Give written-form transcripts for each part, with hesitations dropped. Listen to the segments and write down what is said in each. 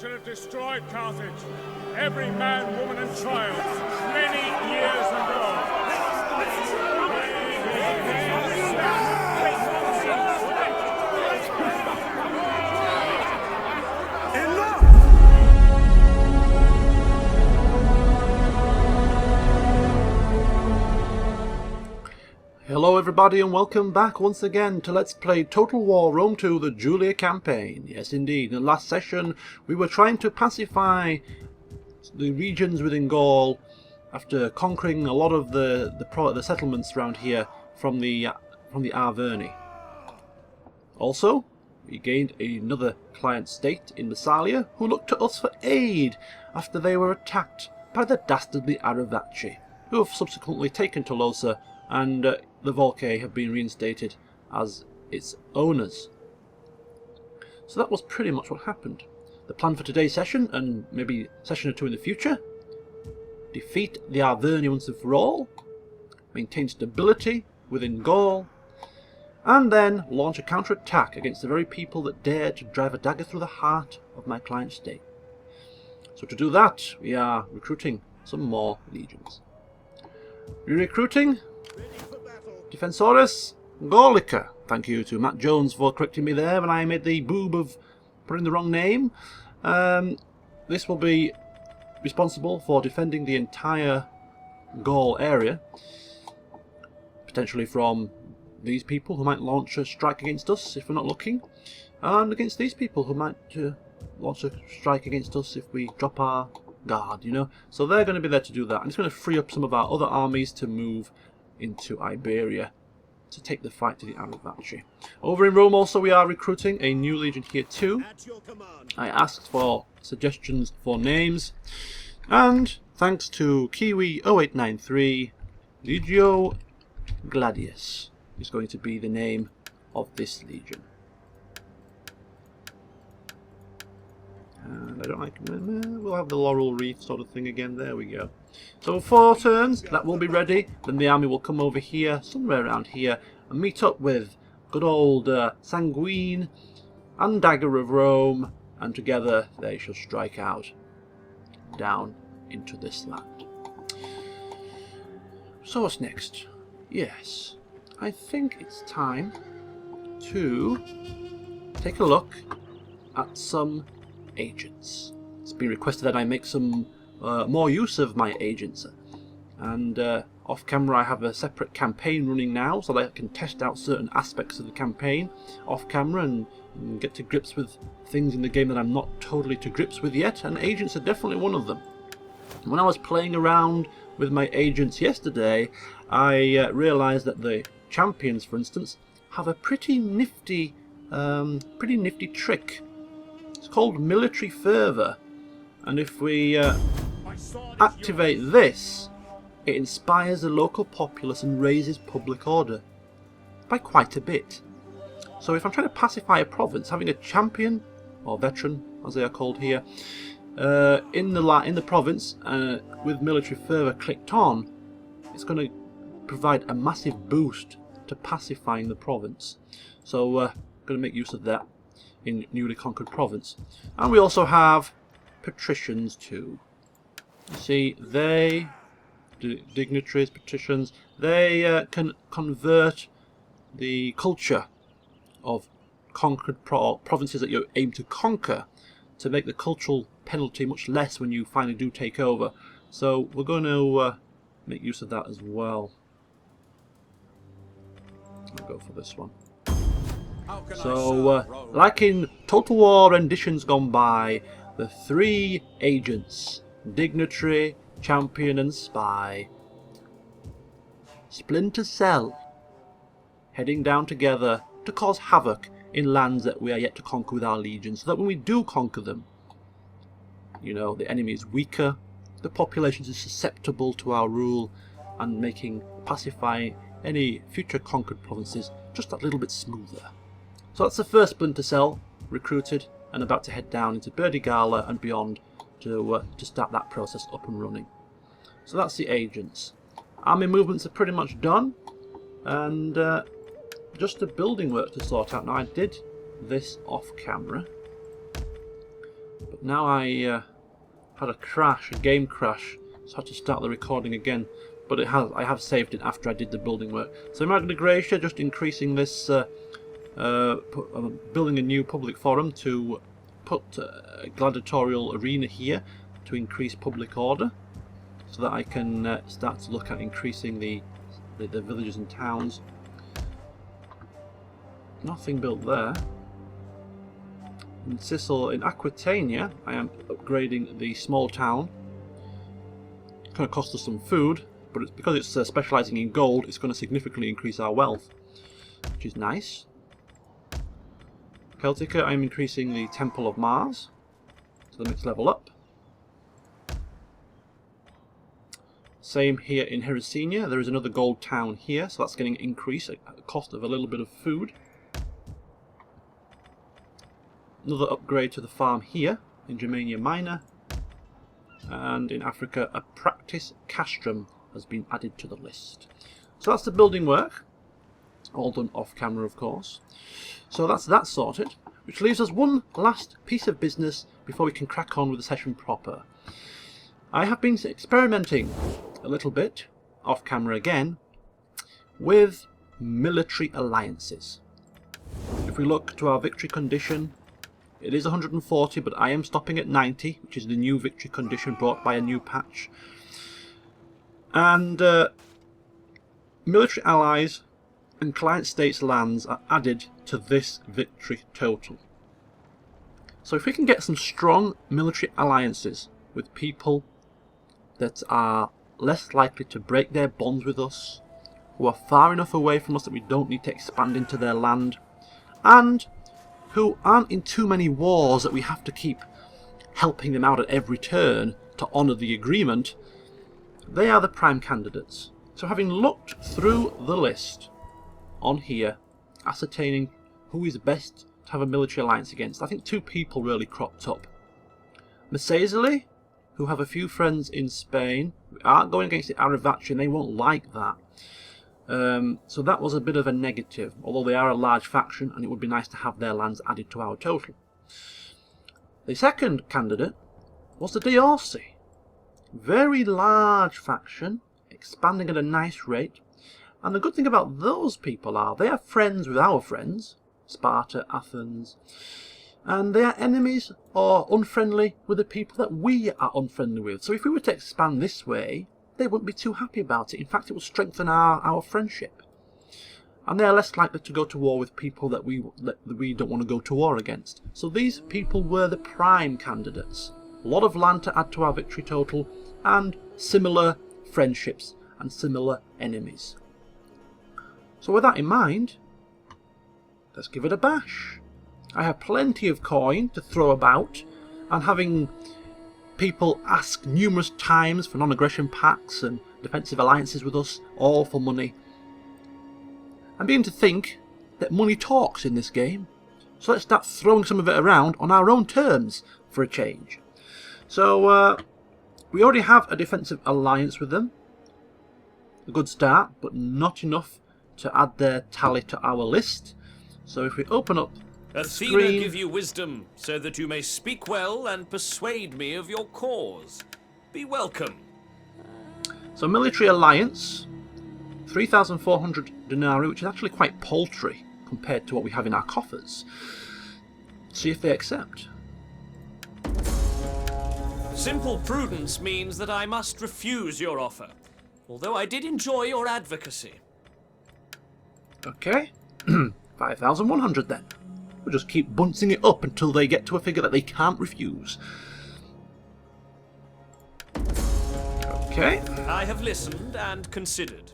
should have destroyed Carthage, every man, woman, and child, many years ago. Hello everybody and welcome back once again to Let's Play Total War Rome 2 the Julia campaign. Yes indeed, in the last session we were trying to pacify the regions within Gaul after conquering a lot of the settlements around here from the Arverni. Also, we gained another client state in Massalia who looked to us for aid after they were attacked by the dastardly Aravaci, who have subsequently taken Tolosa, and the Volcae have been reinstated as its owners. So that was pretty much what happened. The plan for today's session, and maybe a session or two in the future: defeat the Arverni once and for all, maintain stability within Gaul, and then launch a counter-attack against the very people that dared to drive a dagger through the heart of my client state. So to do that, we are recruiting some more legions. We're recruiting Defensoris Gallica. Thank you to Matt Jones for correcting me there when I made the boob of putting the wrong name. This will be responsible for defending the entire Gaul area, potentially from these people who might launch a strike against us if we're not looking, and against these people who might launch a strike against us if we drop our guard, you know. So they're going to be there to do that, and it's going to free up some of our other armies to move into Iberia to take the fight to the Aravaci. Over in Rome also we are recruiting a new legion here too. I asked for suggestions for names, and thanks to Kiwi0893, Legio Gladius is going to be the name of this legion. And I don't like, we'll have the laurel wreath sort of thing again. There we go. So 4 turns, that will be ready. Then the army will come over here, somewhere around here, and meet up with good old Sanguine and Dagger of Rome, and together they shall strike out down into this land. So what's next? Yes, I think it's time to take a look at some agents. It's been requested that I make some more use of my agents, and off camera I have a separate campaign running now so that I can test out certain aspects of the campaign off camera and get to grips with things in the game that I'm not totally to grips with yet, and agents are definitely one of them. When I was playing around with my agents yesterday, I realised that the champions, for instance, have a pretty nifty trick. It's called military fervour, and if we activate this, it inspires the local populace and raises public order by quite a bit. So if I'm trying to pacify a province, having a champion, or veteran as they are called here, in the province with military fervour clicked on, it's going to provide a massive boost to pacifying the province. So going to make use of that in newly conquered province. And we also have patricians too. You see, they, dignitaries, patricians, they can convert the culture of conquered provinces that you aim to conquer to make the cultural penalty much less when you finally do take over. So we're going to make use of that as well. I'll go for this one. So, like in Total War renditions gone by, the 3 agents, dignitary, champion and spy, Splinter Cell, heading down together to cause havoc in lands that we are yet to conquer with our legions, so that when we do conquer them, you know, the enemy is weaker, the population is susceptible to our rule, and making pacifying any future conquered provinces just a little bit smoother. So that's the first Splinter Cell recruited and about to head down into Burdigala and beyond to start that process up and running. So that's the agents. Army movements are pretty much done, and just the building work to sort out. Now I did this off camera, But now I had a crash, a game crash, so I had to start the recording again. But I have saved it after I did the building work. So Magna Graecia, just increasing this, building a new public forum to put a gladiatorial arena here to increase public order, so that I can start to look at increasing the villages and towns. Nothing built there. In Aquitania, I am upgrading the small town. It's going to cost us some food, but it's because it's specialising in gold, it's going to significantly increase our wealth, which is nice. Celtica, I'm increasing the Temple of Mars to the next level up. Same here in Heresinia. There is another gold town here, so that's getting an increase at the cost of a little bit of food. Another upgrade to the farm here in Germania Minor. And in Africa, a practice castrum has been added to the list. So that's the building work. All done off camera, of course. So that's that sorted, which leaves us one last piece of business before we can crack on with the session proper. I have been experimenting a little bit, off camera again, with military alliances. If we look to our victory condition, it is 140, but I am stopping at 90, which is the new victory condition brought by a new patch. And military allies and client states' lands are added to this victory total. So if we can get some strong military alliances with people that are less likely to break their bonds with us, who are far enough away from us that we don't need to expand into their land, and who aren't in too many wars that we have to keep helping them out at every turn to honour the agreement, they are the prime candidates. So having looked through the list on here, ascertaining who is best to have a military alliance against, I think two people really cropped up. Massaesoli, who have a few friends in Spain, aren't going against the Aravaci, and they won't like that. So that was a bit of a negative, although they are a large faction and it would be nice to have their lands added to our total. The second candidate was the Deorsi. Very large faction, expanding at a nice rate, and the good thing about those people are they are friends with our friends, Sparta, Athens, and they are enemies or unfriendly with the people that we are unfriendly with. So if we were to expand this way, they wouldn't be too happy about it. In fact, it would strengthen our friendship. And they are less likely to go to war with people that we don't want to go to war against. So these people were the prime candidates. A lot of land to add to our victory total, and similar friendships and similar enemies. So with that in mind, let's give it a bash. I have plenty of coin to throw about, and having people ask numerous times for non-aggression pacts and defensive alliances with us, all for money. I'm beginning to think that money talks in this game, so let's start throwing some of it around on our own terms for a change. So we already have a defensive alliance with them, a good start, but not enough to add their tally to our list. So if we open up Athena give you wisdom, so that you may speak well and persuade me of your cause. Be welcome. So military alliance, 3,400 denarii, which is actually quite paltry compared to what we have in our coffers. See if they accept. Simple prudence means that I must refuse your offer, although I did enjoy your advocacy. Okay, 5,100 then. We'll just keep bunching it up until they get to a figure that they can't refuse. Okay. I have listened and considered.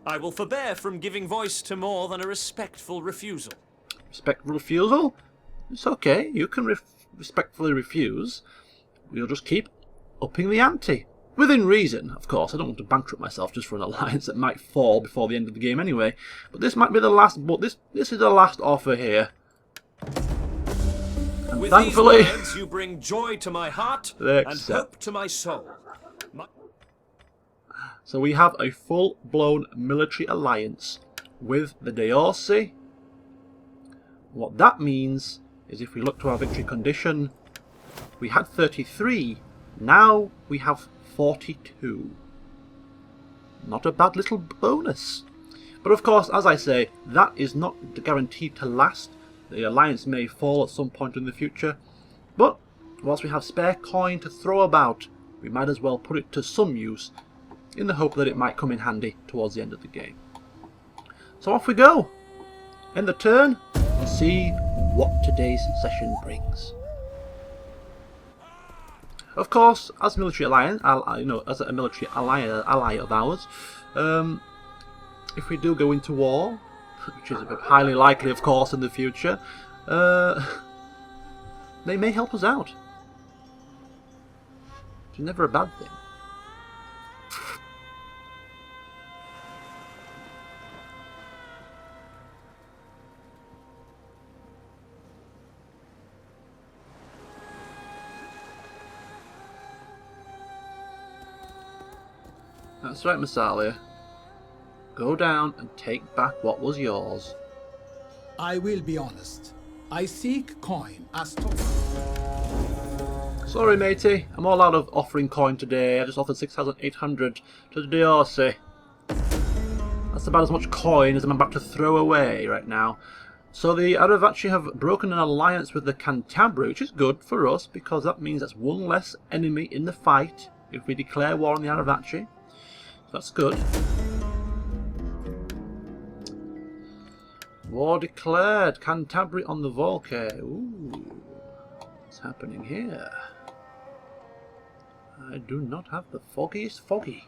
I will forbear from giving voice to more than a respectful refusal. Respectful refusal? It's okay, you can respectfully refuse. We'll just keep upping the ante. Within reason, of course. I don't want to bankrupt myself just for an alliance that might fall before the end of the game anyway. But this might be the last, but this is the last offer here. And with thankfully, these words, you bring joy to my heart and hope to my soul. So we have a full-blown military alliance with the Deorsi. What that means is if we look to our victory condition, We had 33. Now we have 42. Not a bad little bonus. But of course, as I say, that is not guaranteed to last. The alliance may fall at some point in the future. But whilst we have spare coin to throw about, we might as well put it to some use in the hope that it might come in handy towards the end of the game. So off we go. End the turn and see what today's session brings. Of course, as military alliance, as a military ally of ours, if we do go into war, which is highly likely, of course, in the future, they may help us out. Which is never a bad thing. That's right, Massalia. Go down and take back what was yours. I will be honest. I seek coin as to... Sorry, matey. I'm all out of offering coin today. I just offered 6,800 to the Diorsi. That's about as much coin as I'm about to throw away right now. So the Aravachi have broken an alliance with the Cantabria, which is good for us because that means that's one less enemy in the fight if we declare war on the Aravachi. That's good. War declared. Cantabria on the Volcae. Ooh. What's happening here? I do not have the foggiest foggy.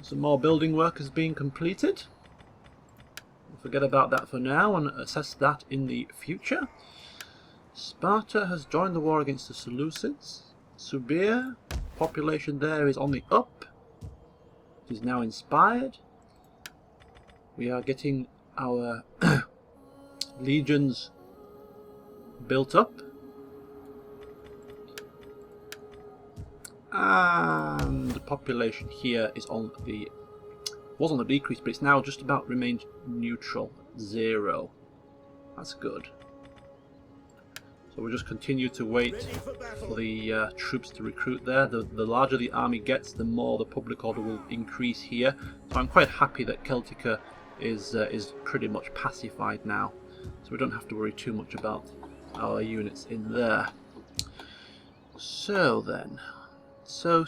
Some more building work is being completed. We'll forget about that for now and assess that in the future. Sparta has joined the war against the Seleucids. Subir, population there is on the up. It is now inspired. We are getting our legions built up. And the population here is on the... was on the decrease, but it's now just about remained neutral. 0. That's good. So we'll just continue to wait for the troops to recruit there. The larger the army gets, the more the public order will increase here. So I'm quite happy that Celtica is pretty much pacified now. So we don't have to worry too much about our units in there. So then. So.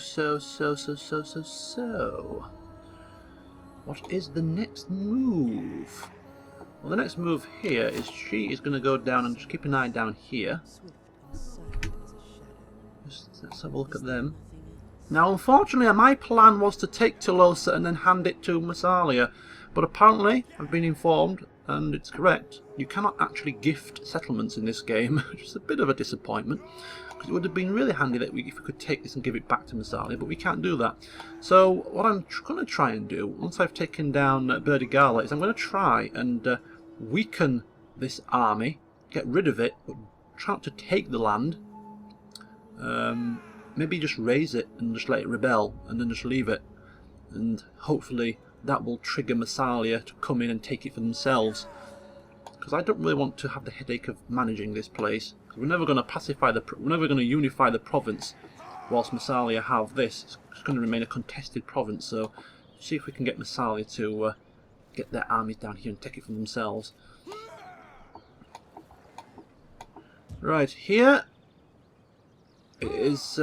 What is the next move? Well, the next move here is she is going to go down and just keep an eye down here. Let's have a look at them. Now, unfortunately, my plan was to take Tolosa and then hand it to Massalia. But apparently, I've been informed, and it's correct, you cannot actually gift settlements in this game, which is a bit of a disappointment. Because it would have been really handy that if we could take this and give it back to Massalia, but we can't do that. So, what I'm going to try and do, once I've taken down Burdigala, is I'm going to try and weaken this army, get rid of it, but try not to take the land. Maybe just raise it and just let it rebel, and then just leave it. And hopefully that will trigger Massalia to come in and take it for themselves. Because I don't really want to have the headache of managing this place. We're never going to pacify we're never going to unify the province whilst Massalia have this. It's going to remain a contested province, so see if we can get Massalia to get their armies down here and take it for themselves. Right, here is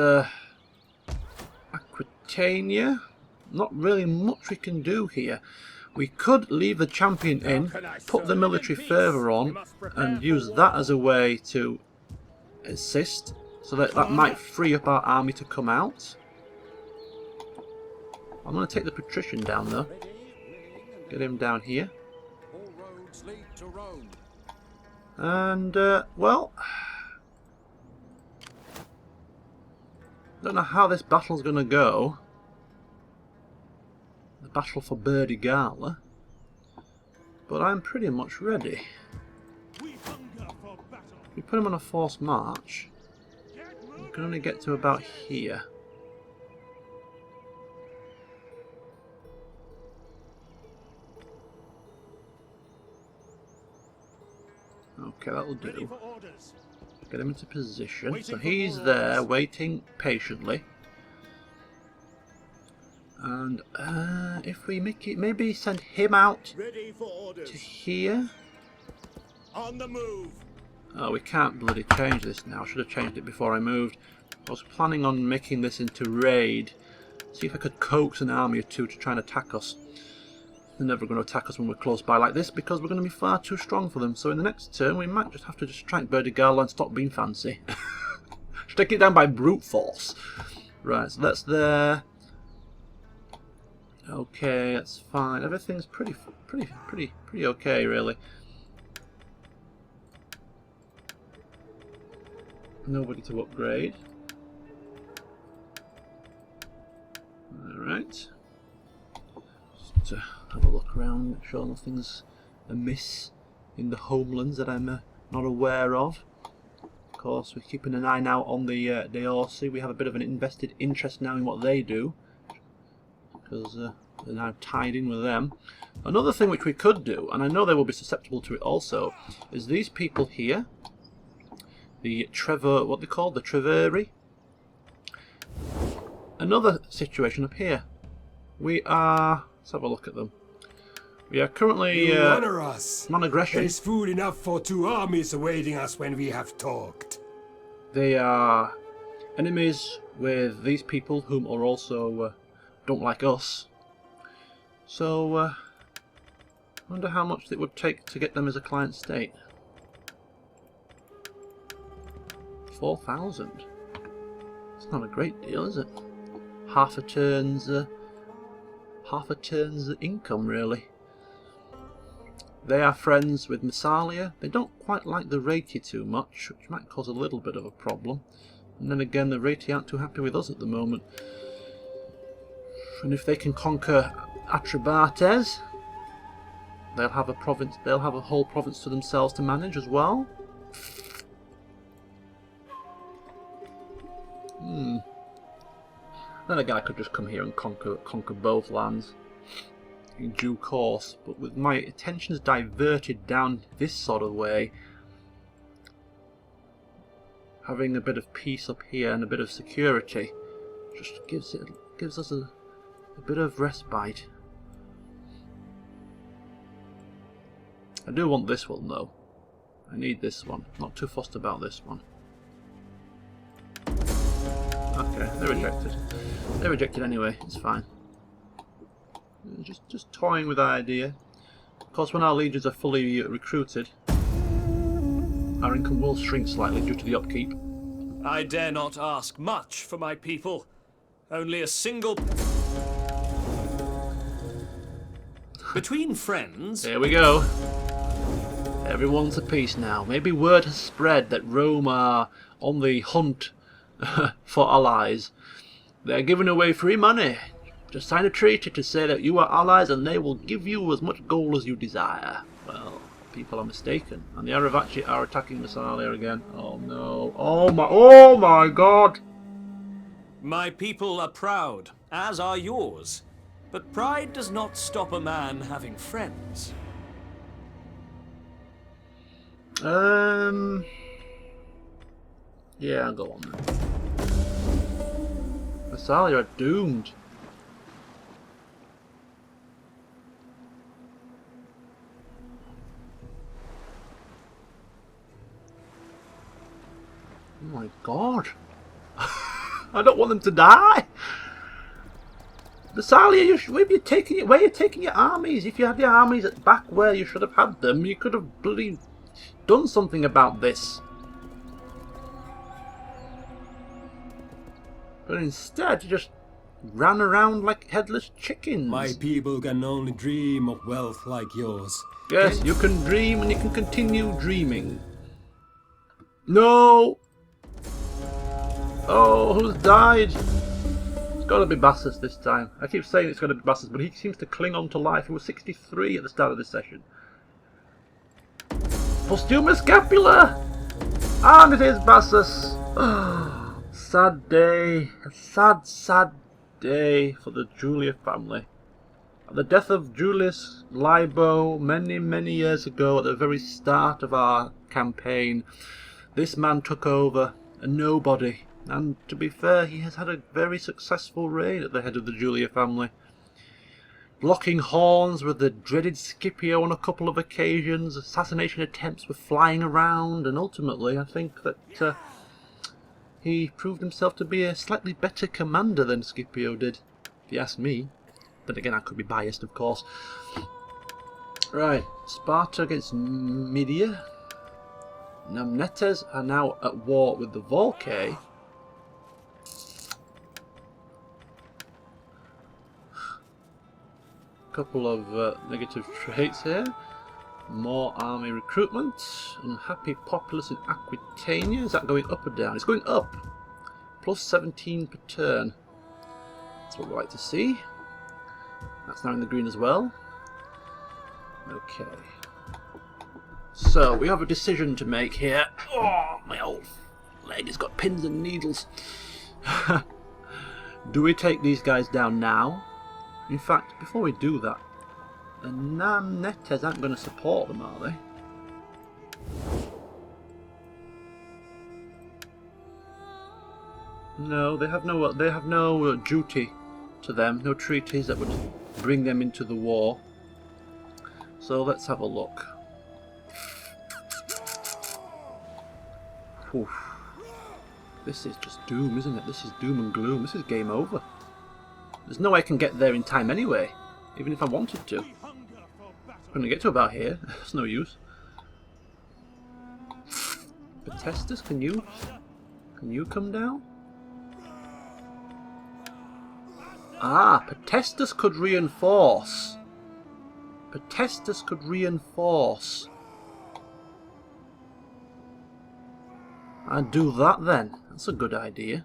Aquitania. Not really much we can do here. We could leave the champion in, put the military fervour on, and use that as a way to assist, so that might free up our army to come out. I'm going to take the patrician down though. Get him down here. And, well, don't know how this battle's going to go. The battle for Burdigala. But I'm pretty much ready. We put him on a forced march. We can only get to about here. Okay, that'll do. Get him into position. Waiting So for he's more there, orders. waiting patiently. And if we make it, maybe send him out Ready for to orders. here. On the move. Oh, we can't bloody change this now. I should have changed it before I moved. I was planning on making this into raid. See if I could coax an army or two to try and attack us. They're never going to attack us when we're close by like this because we're going to be far too strong for them. So in the next turn we might just have to distract Burdigala and stop being fancy. Just take it down by brute force. Right, so that's there. Okay, that's fine. Everything's pretty okay, really. Nobody to upgrade. Alright. Just to have a look around, make sure nothing's amiss in the homelands that I'm not aware of. Of course, we're keeping an eye now on the Deorsi. We have a bit of an invested interest now in what they do, because they're now tied in with them. Another thing which we could do, and I know they will be susceptible to it also, is these people here. The what they call the Treveri. Another situation up here. We are. Let's have a look at them. We are currently You honor us. non-aggression. There is food enough for 2 armies awaiting us when we have talked. They are enemies with these people, whom are also don't like us. So, I wonder how much it would take to get them as a client state. 4,000. It's not a great deal, is it? Half a turn's income, really. They are friends with Massalia. They don't quite like the Reiki too much, which might cause a little bit of a problem. And then again, the Reiki aren't too happy with us at the moment. And if they can conquer Atribates, they'll have a province. They'll have a whole province to themselves to manage as well. Then again, I could just come here and conquer both lands in due course. But with my attentions diverted down this sort of way, having a bit of peace up here and a bit of security just gives us a bit of respite. I do want this one though. I need this one. Not too fussed about this one. Okay, they're rejected. They're rejected anyway, it's fine. Just toying with the idea. Of course, when our legions are fully recruited, our income will shrink slightly due to the upkeep. I dare not ask much for my people. Only a single... Between friends... There we go. Everyone's at peace now. Maybe word has spread that Rome are on the hunt for allies. They're giving away free money. Just sign a treaty to say that you are allies and they will give you as much gold as you desire. Well, people are mistaken. And the Aravachi are attacking Massalia again. Oh no. Oh my god! My people are proud, as are yours. But pride does not stop a man having friends. Yeah, I'll go on then. Massalia are doomed. Oh my god. I don't want them to die. Massalia, where are you taking your armies? If you had your armies back where you should have had them, you could have bloody done something about this. But instead, you just ran around like headless chickens. My people can only dream of wealth like yours. Yes, you can dream and you can continue dreaming. No! Oh, who's died? It's got to be Bassus this time. I keep saying it's going to be Bassus, but he seems to cling on to life. He was 63 at the start of this session. Posthumous Scapula! And it is Bassus! Sad day. A sad, sad day for the Julia family. At the death of Julius Libo many, many years ago, at the very start of our campaign, This man took over a nobody, and to be fair, he has had a very successful reign at the head of the Julia family. Blocking horns with the dreaded Scipio on a couple of occasions, assassination attempts were flying around, and ultimately I think that he proved himself to be a slightly better commander than Scipio did, if you ask me. But again, I could be biased, of course. Right, Sparta against Media. Namnetes are now at war with the Volcae. Couple of negative traits here. More army recruitment. Unhappy populace in Aquitania. Is that going up or down? It's going up. Plus 17 per turn. That's what we like to see. That's now in the green as well. Okay. So, we have a decision to make here. Oh, my old leg has got pins and needles. Do we take these guys down now? In fact, before we do that, the Namnetes aren't going to support them, are they? No, they have no duty to them, no treaties that would bring them into the war. So let's have a look. Oof. This is just doom, isn't it? This is doom and gloom. This is game over. There's no way I can get there in time anyway, even if I wanted to. I'm going to get to about here. It's no use. Potestus, can you come down? Ah, Potestus could reinforce. Potestus could reinforce. I'd do that then. That's a good idea.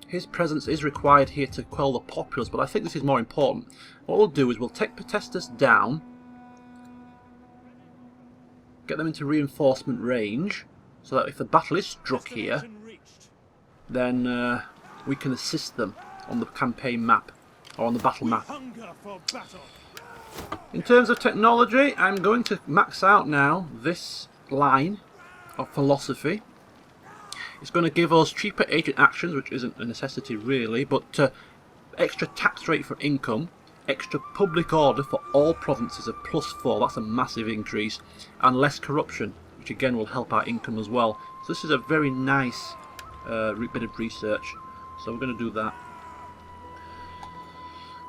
His presence is required here to quell the populace, but I think this is more important. What we'll do is we'll take Potestus down, get them into reinforcement range, so that if the battle is struck here, then we can assist them on the campaign map, or on the battle map. In terms of technology, I'm going to max out now this line of philosophy. It's going to give us cheaper agent actions, which isn't a necessity really, but extra tax rate for income, extra public order for all provinces of +4, that's a massive increase, and less corruption, which again will help our income as well. So this is a very nice bit of research, so we're going to do that.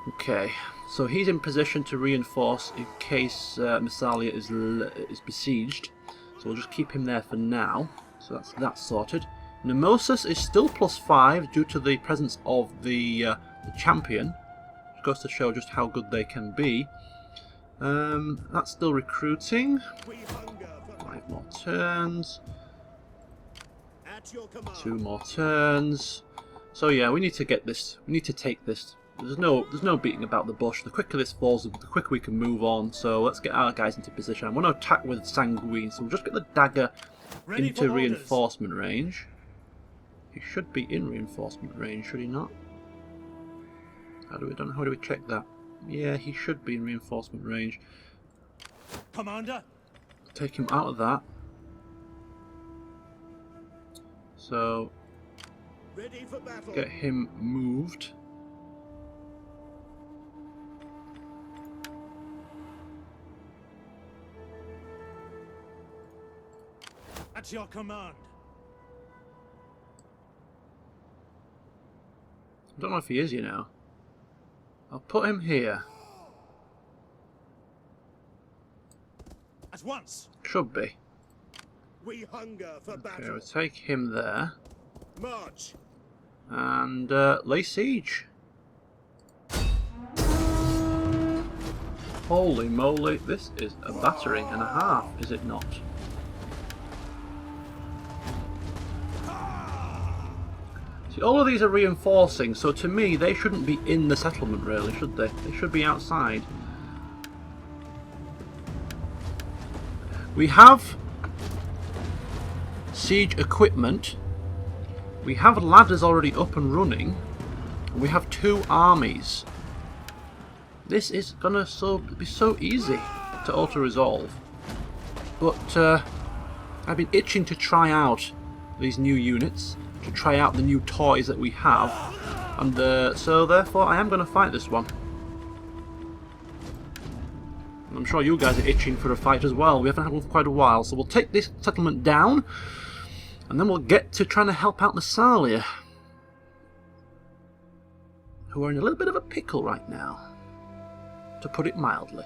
Okay, so he's in position to reinforce in case Massalia is besieged, so we'll just keep him there for now. So that's sorted. Nemosus is still +5 due to the presence of the champion, which goes to show just how good they can be. That's still recruiting. 5 more turns. 2 more turns. So yeah, we need to get this. We need to take this. There's no beating about the bush. The quicker this falls, the quicker we can move on. So let's get our guys into position. I want to attack with Sanguine, so we'll just get the dagger into reinforcement range. He should be in reinforcement range, should he not? How do we check that? Yeah, he should be in reinforcement range. Commander, Take him out of that. So get him moved. at your command. I don't know if he is, you know. I'll put him here. At once. Should be. We hunger for Okay, battle. we'll take him there. March. And lay siege. Holy moly, this is a battering and a half, is it not? See, all of these are reinforcing, so to me they shouldn't be in the settlement really, should they? They should be outside. We have siege equipment. We have ladders already up and running. And we have 2 armies. This is gonna be so easy to auto-resolve. But I've been itching to try out these new units, to try out the new toys that we have, and so therefore I am going to fight this one. And I'm sure you guys are itching for a fight as well. We haven't had one for quite a while, so we'll take this settlement down, and then we'll get to trying to help out Massalia, who are in a little bit of a pickle right now, to put it mildly.